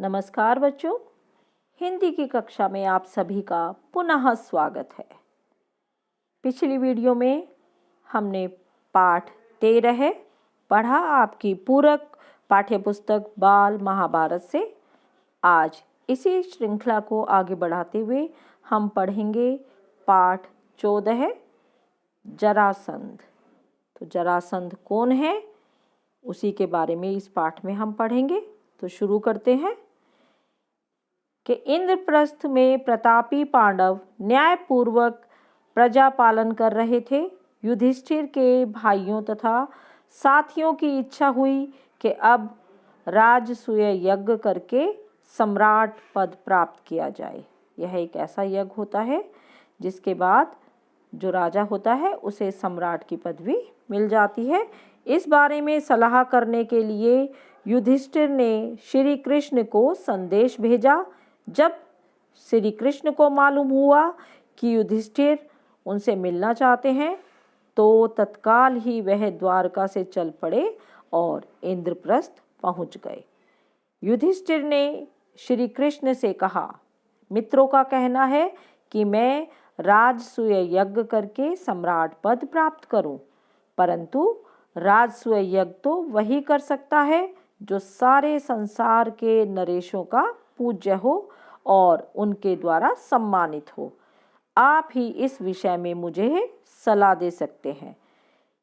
नमस्कार बच्चों, हिंदी की कक्षा में आप सभी का पुनः स्वागत है। पिछली वीडियो में हमने पाठ 13 पढ़ा आपकी पूरक पाठ्यपुस्तक बाल महाभारत से। आज इसी श्रृंखला को आगे बढ़ाते हुए हम पढ़ेंगे पाठ 14 जरासंध। तो जरासंध कौन है, उसी के बारे में इस पाठ में हम पढ़ेंगे। तो शुरू करते हैं कि इंद्रप्रस्थ में प्रतापी पांडव न्यायपूर्वक प्रजा पालन कर रहे थे। युधिष्ठिर के भाइयों तथा साथियों की इच्छा हुई कि अब राजसूय यज्ञ करके सम्राट पद प्राप्त किया जाए। यह एक ऐसा यज्ञ होता है जिसके बाद जो राजा होता है उसे सम्राट की पदवी मिल जाती है। इस बारे में सलाह करने के लिए युधिष्ठिर ने श्री कृष्ण को संदेश भेजा। जब श्री कृष्ण को मालूम हुआ कि युधिष्ठिर उनसे मिलना चाहते हैं तो तत्काल ही वह द्वारका से चल पड़े और इंद्रप्रस्थ पहुंच गए। युधिष्ठिर ने श्री कृष्ण से कहा, मित्रों का कहना है कि मैं राजसूय यज्ञ करके सम्राट पद प्राप्त करूं, परंतु राजसूय यज्ञ तो वही कर सकता है जो सारे संसार के नरेशों का पूज्य हो और उनके द्वारा सम्मानित हो। आप ही इस विषय में मुझे सलाह दे सकते हैं।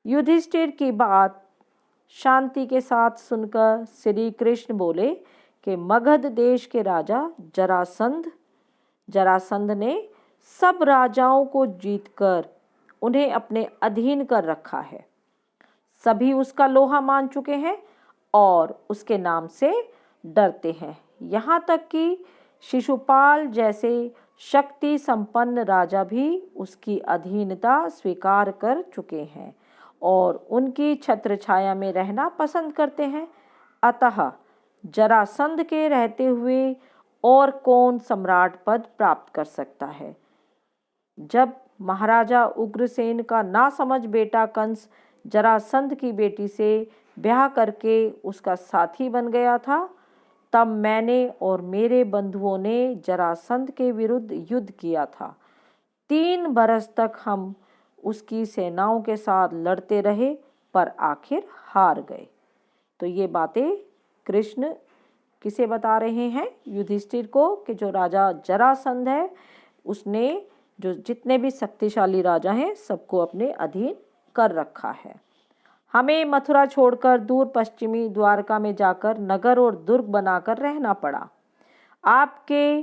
युधिष्ठिर की बात शांति के साथ सुनकर श्री कृष्ण बोले कि मगध देश के राजा जरासंध ने सब राजाओं को जीतकर उन्हें अपने अधीन कर रखा है। सभी उसका लोहा मान चुके हैं और उसके नाम से डरते हैं। यहाँ तक कि शिशुपाल जैसे शक्ति संपन्न राजा भी उसकी अधीनता स्वीकार कर चुके हैं और उनकी छत्र छाया में रहना पसंद करते हैं। अतः जरासंध के रहते हुए और कौन सम्राट पद प्राप्त कर सकता है। जब महाराजा उग्रसेन का नासमझ बेटा कंस जरासंध की बेटी से ब्याह करके उसका साथी बन गया था, तब मैंने और मेरे बंधुओं ने जरासंध के विरुद्ध युद्ध किया था। 3 बरस तक हम उसकी सेनाओं के साथ लड़ते रहे पर आखिर हार गए। तो ये बातें कृष्ण किसे बता रहे हैं? युधिष्ठिर को, कि जो राजा जरासंध है उसने जो जितने भी शक्तिशाली राजा हैं सबको अपने अधीन कर रखा है। हमें मथुरा छोड़कर दूर पश्चिमी द्वारका में जाकर नगर और दुर्ग बनाकर रहना पड़ा। आपके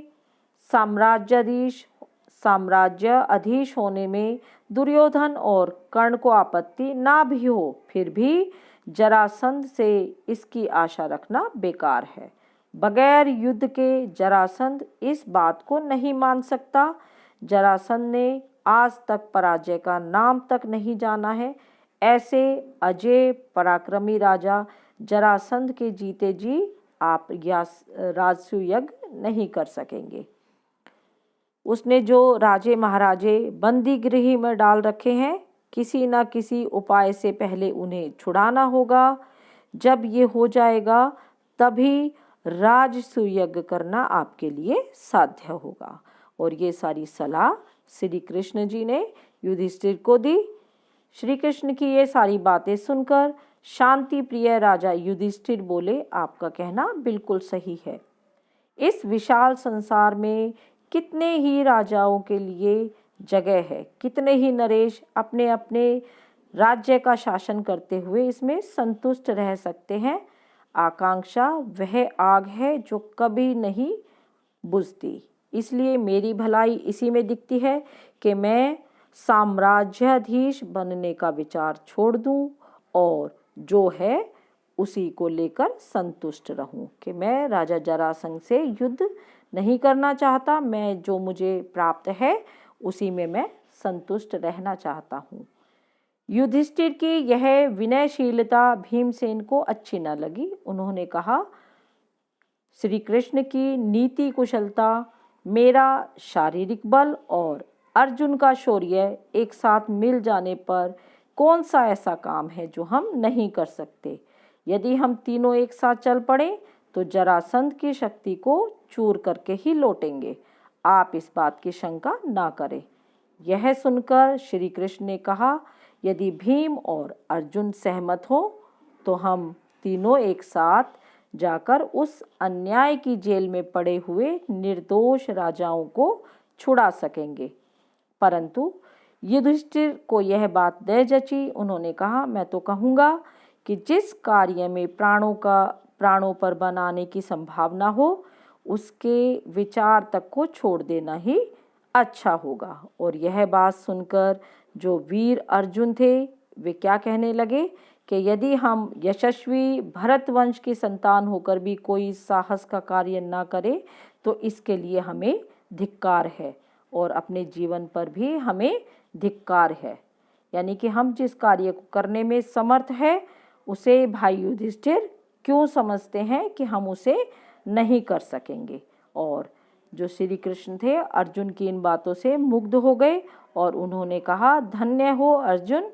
साम्राज्याधीश होने में दुर्योधन और कर्ण को आपत्ति ना भी हो, फिर भी जरासंध से इसकी आशा रखना बेकार है। बगैर युद्ध के जरासंध इस बात को नहीं मान सकता। जरासंध ने आज तक पराजय का नाम तक नहीं जाना है। ऐसे अजय पराक्रमी राजा जरासंध के जीते जी आप राजसूय यज्ञ नहीं कर सकेंगे। उसने जो राजे महाराजे बंदी गृह में डाल रखे हैं, किसी न किसी उपाय से पहले उन्हें छुड़ाना होगा। जब ये हो जाएगा तभी राजसूय यज्ञ करना आपके लिए साध्य होगा। और ये सारी सलाह श्री कृष्ण जी ने युधिष्ठिर को दी। श्री कृष्ण की ये सारी बातें सुनकर शांति प्रिय राजा युधिष्ठिर बोले, आपका कहना बिल्कुल सही है। इस विशाल संसार में कितने ही राजाओं के लिए जगह है, कितने ही नरेश अपने अपने राज्य का शासन करते हुए इसमें संतुष्ट रह सकते हैं। आकांक्षा वह आग है जो कभी नहीं बुझती। इसलिए मेरी भलाई इसी में दिखती है कि मैं साम्राज्याधीश बनने का विचार छोड़ दूं और जो है उसी को लेकर संतुष्ट रहूं, कि मैं राजा जरासंध से युद्ध नहीं करना चाहता। मैं जो मुझे प्राप्त है उसी में मैं संतुष्ट रहना चाहता हूं। युधिष्ठिर की यह विनयशीलता भीमसेन को अच्छी न लगी। उन्होंने कहा, श्री कृष्ण की नीति कुशलता, मेरा शारीरिक बल और अर्जुन का शौर्य एक साथ मिल जाने पर कौन सा ऐसा काम है जो हम नहीं कर सकते। यदि हम तीनों एक साथ चल पड़े तो जरासंध की शक्ति को चूर करके ही लौटेंगे। आप इस बात की शंका ना करें। यह सुनकर श्री कृष्ण ने कहा, यदि भीम और अर्जुन सहमत हो तो हम तीनों एक साथ जाकर उस अन्याय की जेल में पड़े हुए निर्दोष राजाओं को छुड़ा सकेंगे। परंतु युधिष्ठिर को यह बात न जची। उन्होंने कहा, मैं तो कहूँगा कि जिस कार्य में प्राणों पर बनाने की संभावना हो उसके विचार तक को छोड़ देना ही अच्छा होगा। और यह बात सुनकर जो वीर अर्जुन थे वे क्या कहने लगे कि यदि हम यशस्वी भरत वंश की संतान होकर भी कोई साहस का कार्य न करें तो इसके लिए हमें धिक्कार है और अपने जीवन पर भी हमें धिक्कार है। यानी कि हम जिस कार्य को करने में समर्थ है उसे भाई युधिष्ठिर क्यों समझते हैं कि हम उसे नहीं कर सकेंगे। और जो श्री कृष्ण थे अर्जुन की इन बातों से मुग्ध हो गए और उन्होंने कहा, धन्य हो अर्जुन,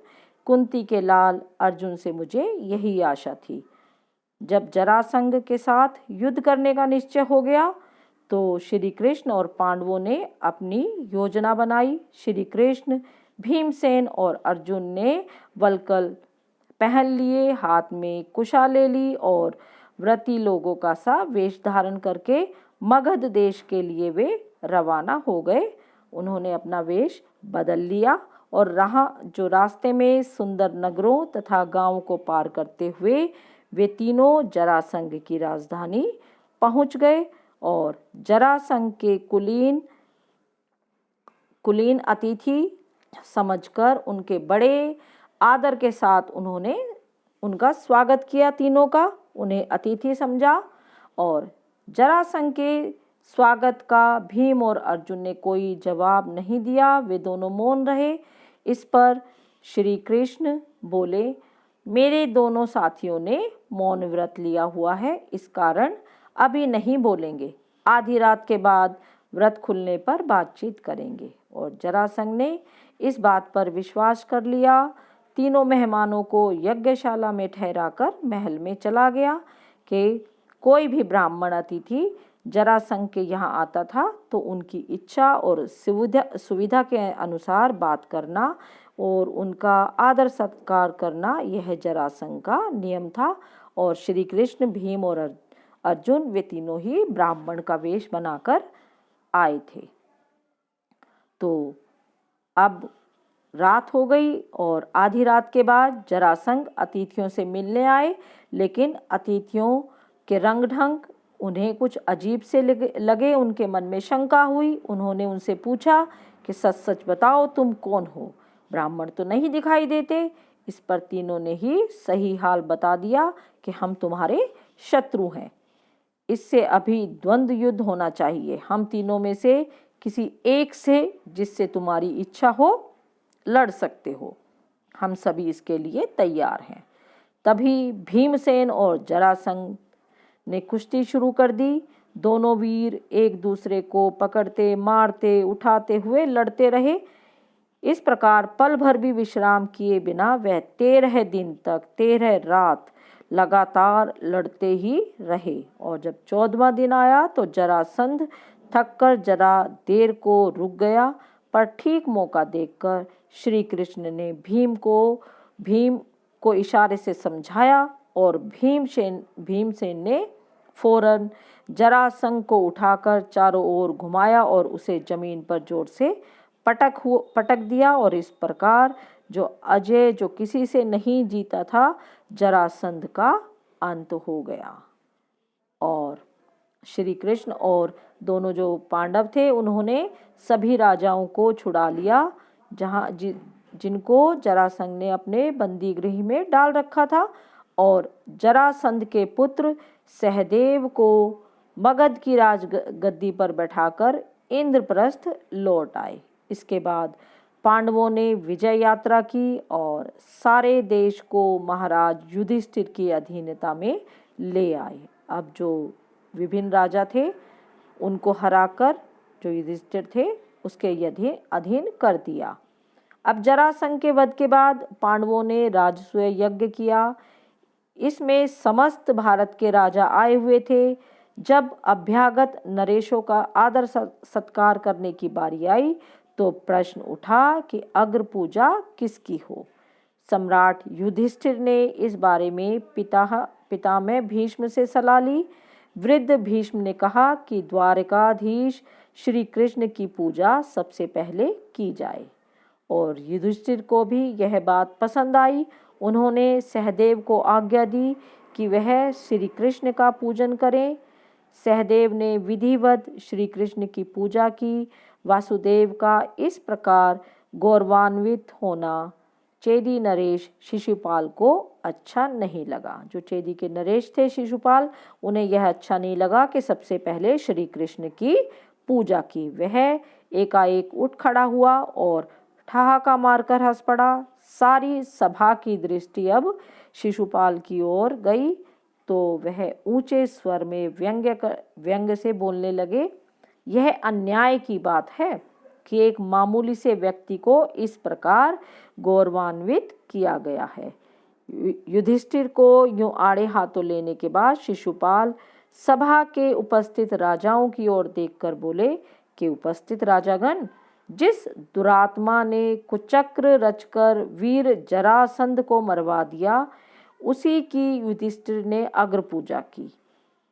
कुंती के लाल अर्जुन से मुझे यही आशा थी। जब जरासंध के साथ युद्ध करने का निश्चय हो गया तो श्री कृष्ण और पांडवों ने अपनी योजना बनाई। श्री कृष्ण, भीमसेन और अर्जुन ने वल्कल पहन लिए, हाथ में कुशा ले ली और व्रती लोगों का सा वेश धारण करके मगध देश के लिए वे रवाना हो गए। उन्होंने अपना वेश बदल लिया और रास्ते में सुंदर नगरों तथा गांवों को पार करते हुए वे तीनों जरासंध की राजधानी पहुंच गए। और जरासंध के कुलीन अतिथि समझकर उनके बड़े आदर के साथ उन्होंने उनका स्वागत किया। तीनों का उन्हें अतिथि समझा और जरासंध के स्वागत का भीम और अर्जुन ने कोई जवाब नहीं दिया। वे दोनों मौन रहे। इस पर श्री कृष्ण बोले, मेरे दोनों साथियों ने मौन व्रत लिया हुआ है, इस कारण अभी नहीं बोलेंगे। आधी रात के बाद व्रत खुलने पर बातचीत करेंगे। और जरासंध ने इस बात पर विश्वास कर लिया। तीनों मेहमानों को यज्ञशाला में ठहराकर महल में चला गया कि कोई भी ब्राह्मण अतिथि जरासंध के यहाँ आता था तो उनकी इच्छा और सुविधा के अनुसार बात करना और उनका आदर सत्कार करना यह जरासंध का नियम था। और श्री कृष्ण, भीम और अर्जुन वे तीनों ही ब्राह्मण का वेश बनाकर आए थे। तो अब रात हो गई और आधी रात के बाद जरासंध अतिथियों से मिलने आए, लेकिन अतिथियों के रंग ढंग उन्हें कुछ अजीब से लगे। उनके मन में शंका हुई। उन्होंने उनसे पूछा कि सच सच बताओ, तुम कौन हो? ब्राह्मण तो नहीं दिखाई देते। इस पर तीनों ने ही सही हाल बता दिया कि हम तुम्हारे शत्रु हैं। इससे अभी द्वंद्व युद्ध होना चाहिए। हम तीनों में से किसी एक से, जिससे तुम्हारी इच्छा हो, लड़ सकते हो। हम सभी इसके लिए तैयार हैं। तभी भीमसेन और जरासंध ने कुश्ती शुरू कर दी। दोनों वीर एक दूसरे को पकड़ते, मारते, उठाते हुए लड़ते रहे। इस प्रकार पल भर भी विश्राम किए बिना वह 13 दिन तक 13 रात लगातार लड़ते ही रहे। और जब 14वां दिन आया तो जरासंध थककर जरा देर को रुक गया, पर ठीक मौका देखकर श्री कृष्ण ने भीम को इशारे से समझाया और भीमसेन ने फौरन जरासंध को उठाकर चारों ओर घुमाया और उसे जमीन पर जोर से पटक दिया। और इस प्रकार जो किसी से नहीं जीता था, जरासंध का अंत हो गया। और श्री कृष्ण और दोनों जो पांडव थे उन्होंने सभी राजाओं को छुड़ा लिया जिनको जरासंध ने अपने बंदी गृह में डाल रखा था। और जरासंध के पुत्र सहदेव को मगध की राजगद्दी पर बैठाकर इंद्रप्रस्थ लौट आए। इसके बाद पांडवों ने विजय यात्रा की और सारे देश को महाराज युधिष्ठिर की अधीनता में ले आए। अब जो विभिन्न राजा थे उनको हराकर जो युधिष्ठिर थे उसके अधीन कर दिया। अब जरासंध के वध के बाद पांडवों ने राजसूय यज्ञ किया। इसमें समस्त भारत के राजा आए हुए थे। जब अभ्यागत नरेशों का आदर सत्कार करने की बारी आई तो प्रश्न उठा कि अग्र पूजा किसकी हो। सम्राट युधिष्ठिर ने इस बारे में पितामह भीष्म से सलाह ली। वृद्ध भीष्म ने कहा कि द्वारकाधीश श्री कृष्ण की पूजा सबसे पहले की जाए, और युधिष्ठिर को भी यह बात पसंद आई। उन्होंने सहदेव को आज्ञा दी कि वह श्री कृष्ण का पूजन करें। सहदेव ने विधिवत श्री कृष्ण की पूजा की। वासुदेव का इस प्रकार गौरवान्वित होना चेदी नरेश शिशुपाल को अच्छा नहीं लगा। जो चेदी के नरेश थे शिशुपाल, उन्हें यह अच्छा नहीं लगा कि सबसे पहले श्री कृष्ण की पूजा की। वह एकाएक उठ खड़ा हुआ और ठहाका मारकर हंस पड़ा। सारी सभा की दृष्टि अब शिशुपाल की ओर गई तो वह ऊंचे स्वर में व्यंग्य से बोलने लगे, यह अन्याय की बात है कि एक मामूली से व्यक्ति को इस प्रकार गौरवान्वित किया गया है। युधिष्ठिर को यूं आड़े हाथों लेने के बाद शिशुपाल सभा के उपस्थित राजाओं की ओर देखकर बोले कि उपस्थित राजागण, जिस दुरात्मा ने कुचक्र रचकर वीर जरासंध को मरवा दिया, उसी की युधिष्ठिर ने अग्र पूजा की।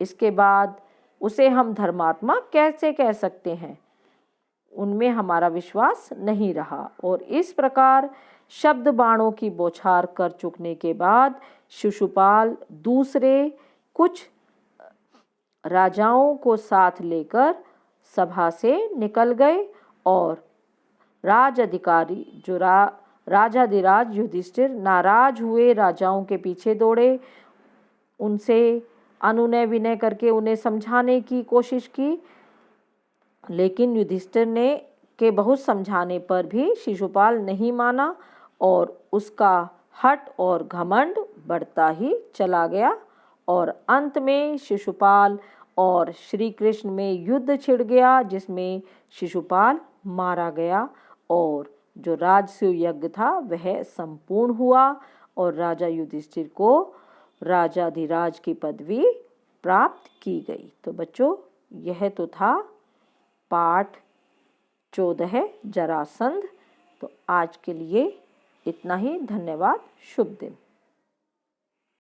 इसके बाद उसे हम धर्मात्मा कैसे कह सकते हैं? उनमें हमारा विश्वास नहीं रहा। और इस प्रकार शब्द बाणों की बौछार कर चुकने के बाद शिशुपाल दूसरे कुछ राजाओं को साथ लेकर सभा से निकल गए और राजाधिकारी जो राजाधिराज युधिष्ठिर नाराज हुए राजाओं के पीछे दौड़े। उनसे अनुनय विनय करके उन्हें समझाने की कोशिश की, लेकिन युधिष्ठिर ने के बहुत समझाने पर भी शिशुपाल नहीं माना और उसका हठ और घमंड बढ़ता ही चला गया। और अंत में शिशुपाल और श्री कृष्ण में युद्ध छिड़ गया, जिसमें शिशुपाल मारा गया और जो राजसूय यज्ञ था वह संपूर्ण हुआ और राजा युधिष्ठिर को राजाधिराज की पदवी प्राप्त की गई। तो बच्चों, यह तो था पाठ 14 जरासंध। तो आज के लिए इतना ही। धन्यवाद। शुभ दिन।